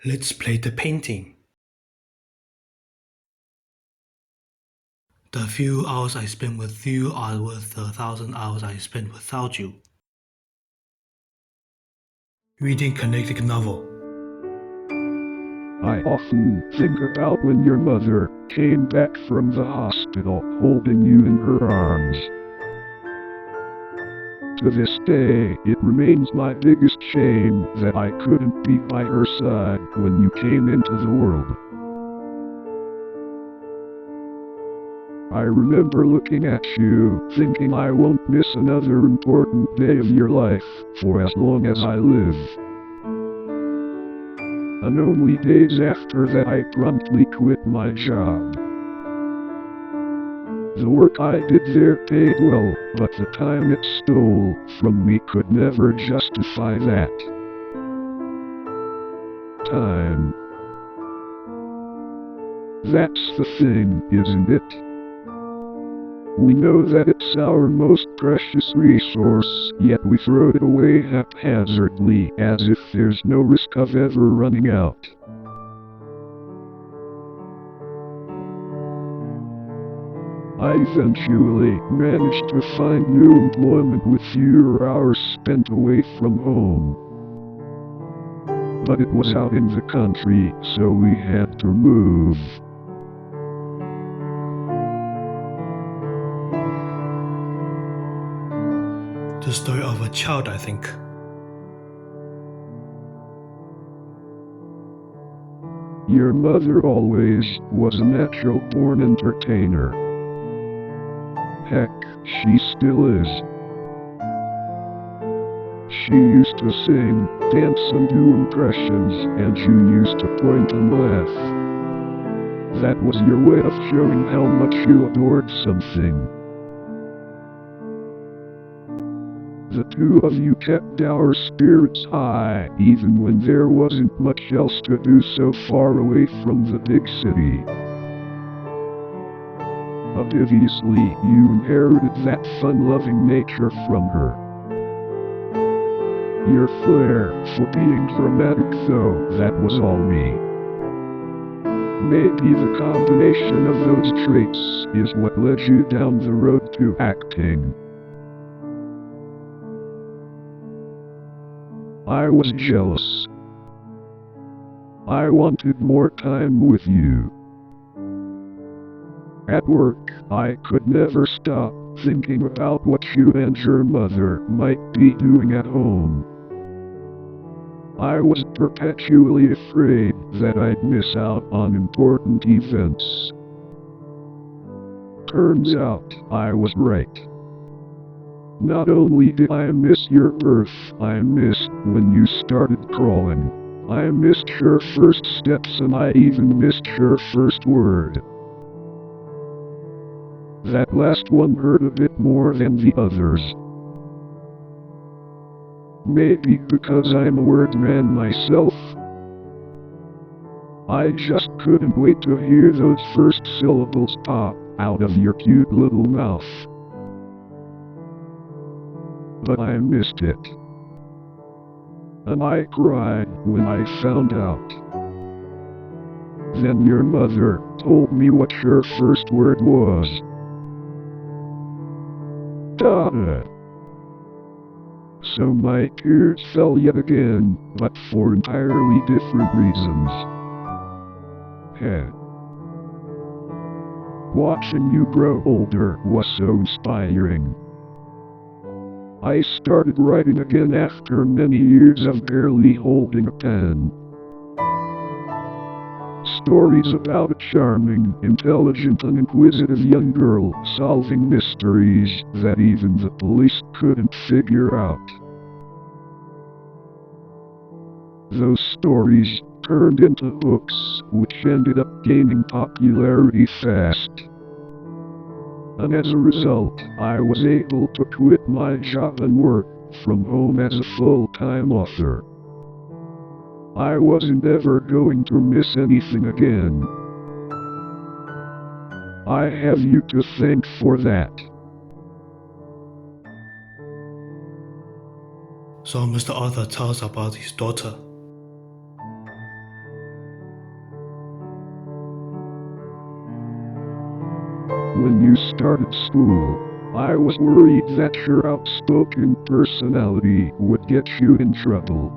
Let's play the painting. The few hours I spent with you are worth the 1,000 hours I spent without you. Reading kinetic novel. I often think about when your mother came back from the hospital holding you in her arms. To this day, it remains my biggest shame that I couldn't be by her side when you came into the world. I remember looking at you, thinking I won't miss another important day of your life for as long as I live. And only days after that I promptly quit my job. The work I did there paid well, but the time it stole from me could never justify that. Time. That's the thing, isn't it? We know that it's our most precious resource, yet we throw it away haphazardly, as if there's no risk of ever running out. I eventually managed to find new employment with fewer hours spent away from home. But it was out in the country, so we had to move. The story of a child, I think. Your mother always was a natural-born entertainer. Heck, she still is. She used to sing, dance and do impressions, and you used to point and laugh. That was your way of showing how much you adored something. The two of you kept our spirits high, even when there wasn't much else to do so far away from the big city. Obviously, you inherited that fun-loving nature from her. Your flair for being dramatic, though, that was all me. Maybe the combination of those traits is what led you down the road to acting. I was jealous. I wanted more time with you. At work, I could never stop thinking about what you and your mother might be doing at home. I was perpetually afraid that I'd miss out on important events. Turns out, I was right. Not only did I miss your birth, I missed when you started crawling. I missed your first steps, and I even missed your first word. That last one hurt a bit more than the others. Maybe because I'm a word man myself. I just couldn't wait to hear those first syllables pop out of your cute little mouth. But I missed it. And I cried when I found out. Then your mother told me what your first word was. Dada. So my tears fell yet again, but for entirely different reasons. Watching you grow older was so inspiring. I started writing again after many years of barely holding a pen. Stories about a charming, intelligent, and inquisitive young girl solving mysteries that even the police couldn't figure out. Those stories turned into books, which ended up gaining popularity fast. And as a result, I was able to quit my job and work from home as a full-time author. I wasn't ever going to miss anything again. I have you to thank for that. So Mr. Arthur tells about his daughter. When you started school, I was worried that your outspoken personality would get you in trouble.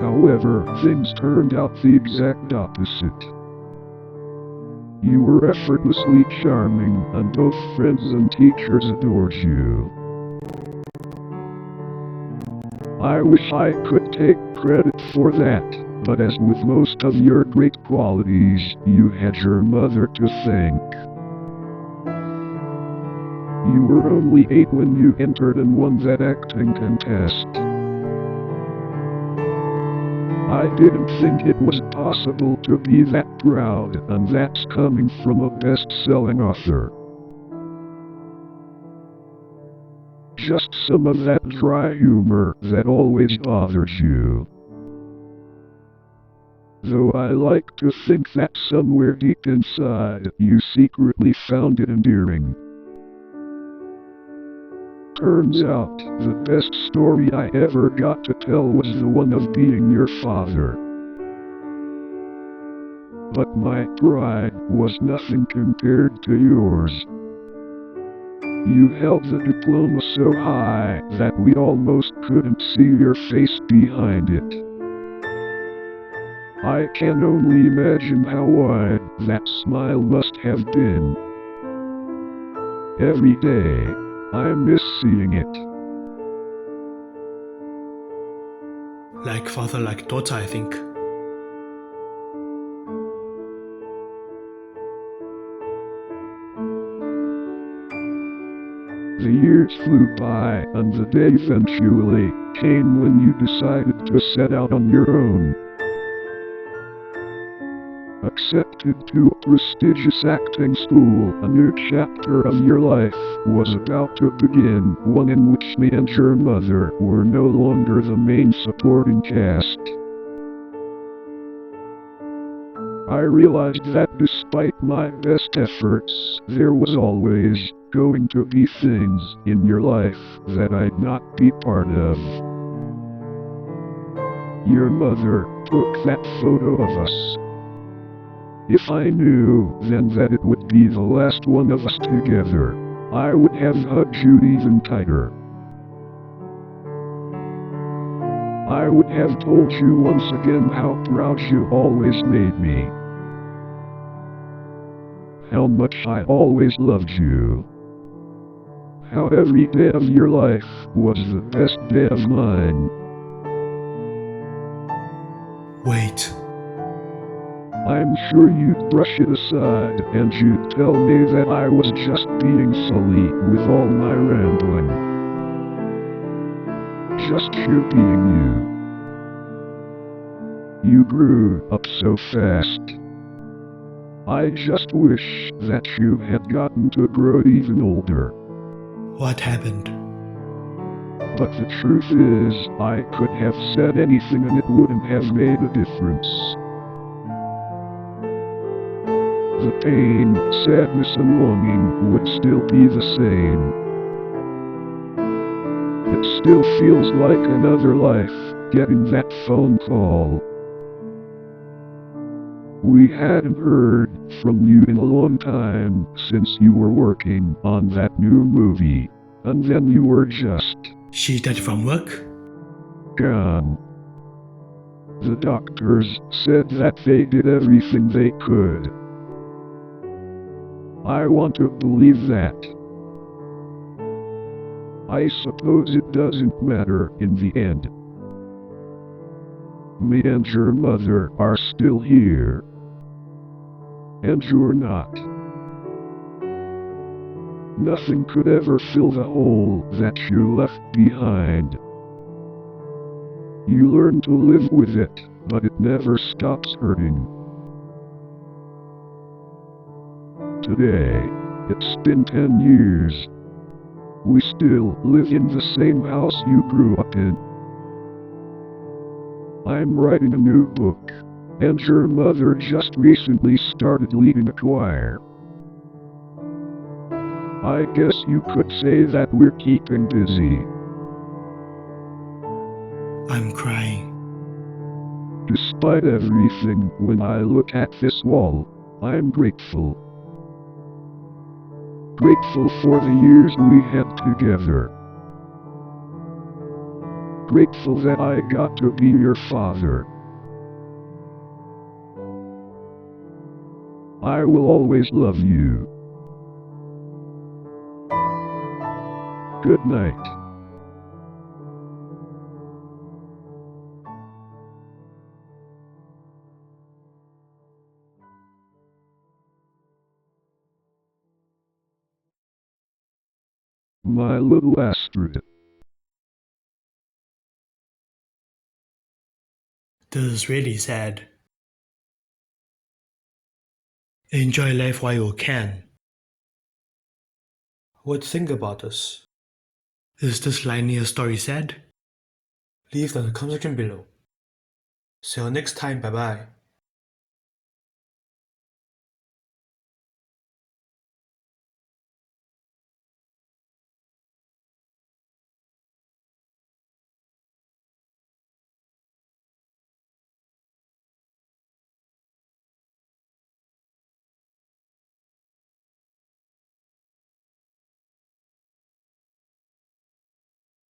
However, things turned out the exact opposite. You were effortlessly charming, and both friends and teachers adored you. I wish I could take credit for that, but as with most of your great qualities, you had your mother to thank. You were only 8 when you entered and won that acting contest. I didn't think it was possible to be that proud, and that's coming from a best-selling author. Just some of that dry humor that always bothers you. Though I like to think that somewhere deep inside, you secretly found it endearing. Turns out, the best story I ever got to tell was the one of being your father. But my pride was nothing compared to yours. You held the diploma so high that we almost couldn't see your face behind it. I can only imagine how wide that smile must have been. Every day, I miss seeing it. Like father, like daughter, I think. The years flew by, and the day eventually came when you decided to set out on your own. Accepted to a prestigious acting school, a new chapter of your life was about to begin, one in which me and your mother were no longer the main supporting cast. I realized that despite my best efforts, there was always going to be things in your life that I'd not be part of. Your mother took that photo of us. If I knew then that it would be the last one of us together, I would have hugged you even tighter. I would have told you once again how proud you always made me. How much I always loved you. How every day of your life was the best day of mine. Wait. I'm sure you'd brush it aside and you'd tell me that I was just being silly with all my rambling. Just you being you. You grew up so fast. I just wish that you had gotten to grow even older. What happened? But the truth is, I could have said anything and it wouldn't have made a difference. The pain, sadness and longing would still be the same. It still feels like another life, getting that phone call. We hadn't heard from you in a long time since you were working on that new movie, and then you were just She died from work? gone. The doctors said that they did everything they could. I want to believe that. I suppose it doesn't matter in the end. Me and your mother are still here. And you're not. Nothing could ever fill the hole that you left behind. You learn to live with it, but it never stops hurting. Today, it's been 10 years. We still live in the same house you grew up in. I'm writing a new book, and your mother just recently started leading a choir. I guess you could say that we're keeping busy. I'm crying. Despite everything, when I look at this wall, I'm grateful. Grateful for the years we had together. Grateful that I got to be your father. I will always love you. Good night. My little Astrid. This is really sad. Enjoy life while you can. What do you think about this? Is this Linear story sad? Leave the comment section below. See you next time, bye bye.